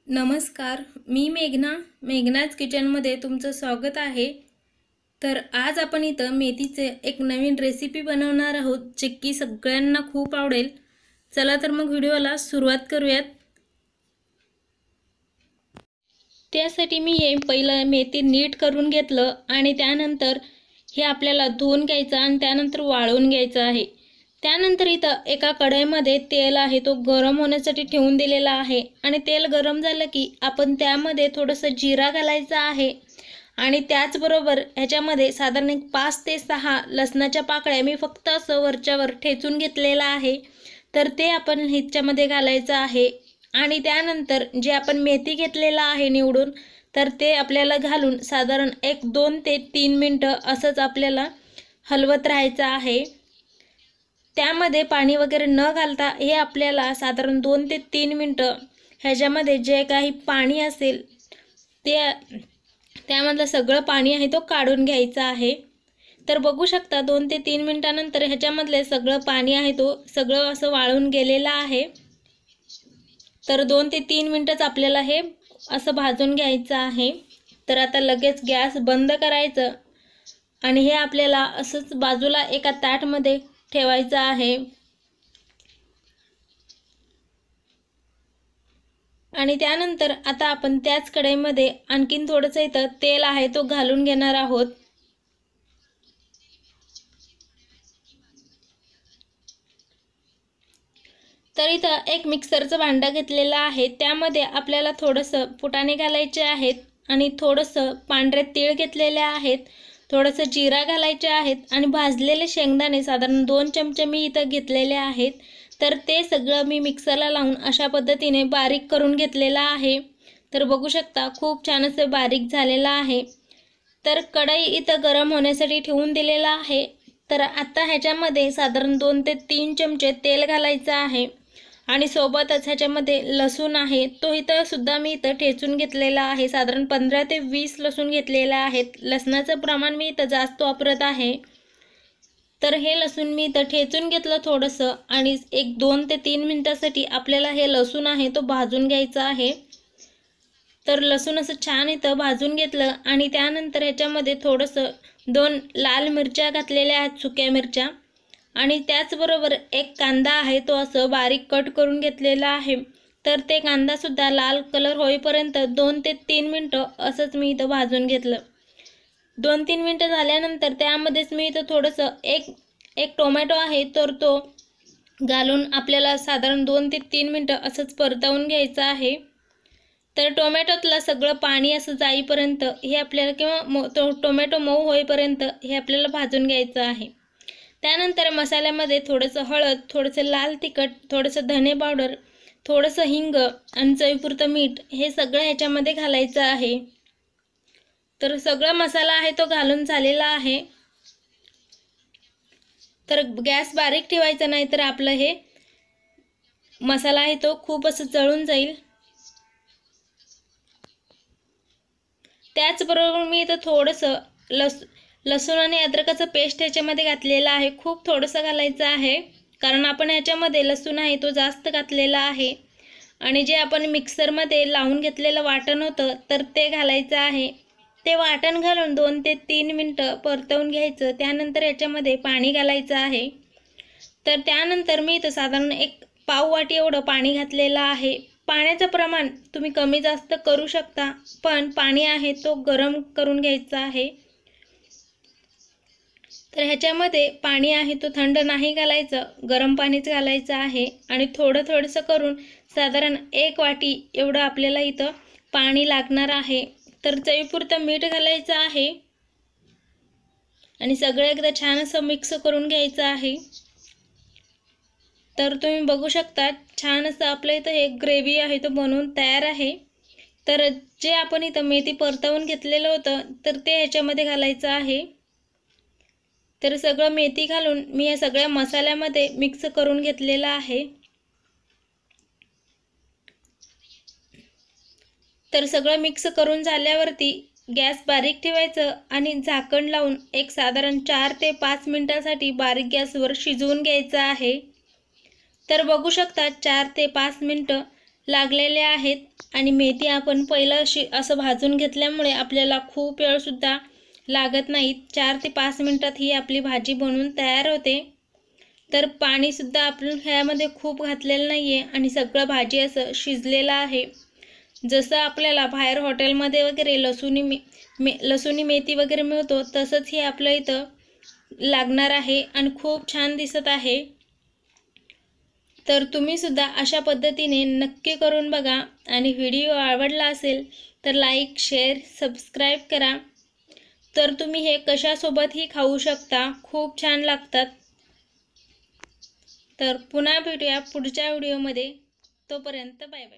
नमस्कार, मी मेघनाज किचनमध्ये तुमचं स्वागत आहे। तर आज आपण इथं मेथीचे एक नवीन रेसिपी बनवणार आहोत, जे की सगळ्यांना खूप आवडेल। चला तर मग व्हिडिओला सुरुवात करूयात। त्यासाठी मी हे पहिलं मेथी नीट करून घेतलं आणि त्यानंतर हे आपल्याला धुवून घ्यायचं आणि त्यानंतर वाळवून घ्यायचं आहे। त्यानंतर इथं एका कढईमध्ये तेल आहे तो गरम होण्यासाठी ठेवून दिलेला आहे आणि तेल गरम झालं की आपण त्यामध्ये थोडंसं जिरा घालायचा आहे आणि त्याचबरोबर ह्याच्यामध्ये साधारण 5 ते 6 लसणाच्या पाकळ्या मी फक्त असं वरच्यावर ठेचून घेतलेला आहे, तर ते आपण ह्याच्यामध्ये घालायचं आहे। आणि त्यानंतर जे आपण मेथी घेतलेला आहे निवडून, तर ते आपल्याला घालून साधारण 1-2 ते 3 मिनिटं असंच आपल्याला हलवत राहायचं आहे। त्यामध्ये पाणी वगैरे न घालता हे आपल्याला साधारण 2 ते 3 मिनिटं ह्याच्यामध्ये जे काही पाणी असेल ते त्यामधलं सगळं पाणी आहे तो काढून घ्यायचा आहे। तर बघू शकता 2 ते 3 मिनिटांनंतर ह्याच्यामधले सगळं पाणी आहे तो सगळं असं वाळून गेलेलं आहे। तर 2 ते 3 मिनिटच आपल्याला हे असं भाजून घ्यायचं आहे। तर आता लगेच गॅस बंद करायचं आणि हे आपल्याला असंच बाजूला एका ताटमध्ये ठेवायचं आहे। आणि त्यानंतर आता आपण त्याच कढईमध्ये आणखीन थोडंसं इथं तेल आहे तो घालून घेणार आहोत। तर इथं एक मिक्सरचं भांडं घेतलेलं आहे, त्यामध्ये आपल्याला थोडंसं फुटाणे घालायचे आहेत आणि थोडंसं पांढरे तीळ घेतलेले आहेत, थोडंसं जिरा घालायचे आहेत आणि भाजलेले शेंगदाणे साधारण 2 चमचे मी इथं घेतलेले आहेत। तर ते सगळं मी मिक्सरला लावून अशा पद्धतीने बारीक करून घेतलेलं आहे। तर बघू शकता खूप छान असं बारीक झालेलं आहे। तर कढई इथं गरम होण्यासाठी ठेवून दिलेला आहे। तर आता ह्याच्यामध्ये साधारण 2 ते 3 चमचे तेल घालायचं आहे आणि सोबतच ह्याच्यामध्ये लसूण आहे तो इथं सुद्धा मी इथं ठेचून घेतलेला आहे। साधारण 15 ते 20 लसूण घेतलेले आहेत। लसणाचं प्रमाण मी इथं जास्त वापरत आहे। तर हे लसूण मी इथं ठेचून घेतलं थोडंसं आणि 1-2 ते 3 मिनिटांसाठी आपल्याला हे लसूण आहे तो भाजून घ्यायचा आहे। तर लसूण असं छान इथं भाजून घेतलं आणि त्यानंतर ह्याच्यामध्ये थोडंसं 2 लाल मिरच्या घातलेल्या आहेत, सुक्या मिरच्या, आणि त्याचबरोबर एक कांदा आहे तो असं बारीक कट करून घेतलेला आहे। तर ते कांदासुद्धा लाल कलर होईपर्यंत 2 ते 3 मिनिटं असंच मी इथं भाजून घेतलं। 2-3 मिनिटं झाल्यानंतर त्यामध्येच मी इथं थोडंसं एक टोमॅटो आहे तर तो घालून आपल्याला साधारण 2 ते 3 मिनिटं असंच परतवून घ्यायचं आहे। तर टोमॅटोतलं सगळं पाणी असं जाईपर्यंत हे आपल्याला किंवा टोमॅटो मऊ होईपर्यंत हे आपल्याला भाजून घ्यायचं आहे। त्यानंतर मसाल्यामध्ये थोडंसं हळद, थोडंसं लाल तिखट, थोडंसं धने पावडर, थोडंसं हिंग आणि चवीपुरतं मीठ हे सगळं ह्याच्यामध्ये घालायचं आहे। तर सगळा मसाला आहे तो घालून झालेला आहे। तर गॅस बारीक ठेवायचा, नाही तर आपलं हे मसाला आहे तो खूप असं जळून जाईल। त्याचबरोबर मी इथं थोडंसं लसूण आणि अद्रकाचं पेस्ट ह्याच्यामध्ये घातलेलं आहे। खूप थोडंसं घालायचं आहे, कारण आपण ह्याच्यामध्ये लसूण आहे तो जास्त घातलेला आहे। आणि जे आपण मिक्सरमध्ये लावून घेतलेलं वाटण होतं तर ते घालायचं आहे। ते वाटण घालून 2 ते 3 मिनिटं परतवून घ्यायचं। त्यानंतर याच्यामध्ये पाणी घालायचं आहे। तर त्यानंतर मी इथं साधारण 1 पाव वाटी एवढं पाणी घातलेलं आहे। पाण्याचं प्रमाण तुम्ही कमी जास्त करू शकता, पण पाणी आहे तो गरम करून घ्यायचा आहे। तर ह्याच्यामध्ये पाणी आहे तो थंड नाही घालायचं, गरम पाणीच घालायचं आहे आणि थोडंसं करून साधारण 1 वाटी एवढं आपल्याला इथं पाणी लागणार आहे। तर चवीपुरतं मीठ घालायचं आहे आणि सगळं एकदा छान असं मिक्स करून घ्यायचं आहे। तर तुम्ही बघू शकता छान असं आपलं इथं हे ग्रेव्ही आहे तो बनवून तयार आहे। तर जे आपण इथं मेथी परतवून घेतलेलं होतं तर ते ह्याच्यामध्ये घालायचं आहे। तर सगळं मेथी घालून मी या सगळ्या मसाल्यामध्ये मिक्स करून घेतलेलं आहे। तर सगळं मिक्स करून झाल्यावरती गॅस बारीक ठेवायचं आणि झाकण लावून एक साधारण 4 ते 5 मिनिटांसाठी बारीक गॅसवर शिजवून घ्यायचं आहे। तर बघू शकता 4 ते 5 मिनिटं लागलेले आहेत आणि मेथी आपण पहिलं असं भाजून घेतल्यामुळे आपल्याला खूप वेळसुद्धा लागत नाही. 4 ते 5 मिनिटात ही आपली भाजी बनवून तयार होते. तर पाणीसुद्धा आपण ह्यामध्ये खूप घातलेलं नाही आहे आणि सगळं भाजी असं शिजलेलं आहे. जसं आपल्याला बाहेर हॉटेलमध्ये वगैरे लसूणी मेथी वगैरे मिळतो तसंच हे आपलं इथं लागणार आहे आणि खूप छान दिसत आहे. तर तुम्हीसुद्धा अशा पद्धतीने नक्की करून बघा आणि व्हिडिओ आवडला असेल तर लाईक, शेअर, सबस्क्राईब करा. तर तुम्ही हे कशासोबतही खाऊ शकता, खूप छान लागतात. तर पुन्हा भेटूया पुढच्या व्हिडिओमध्ये. तोपर्यंत बाय बाय.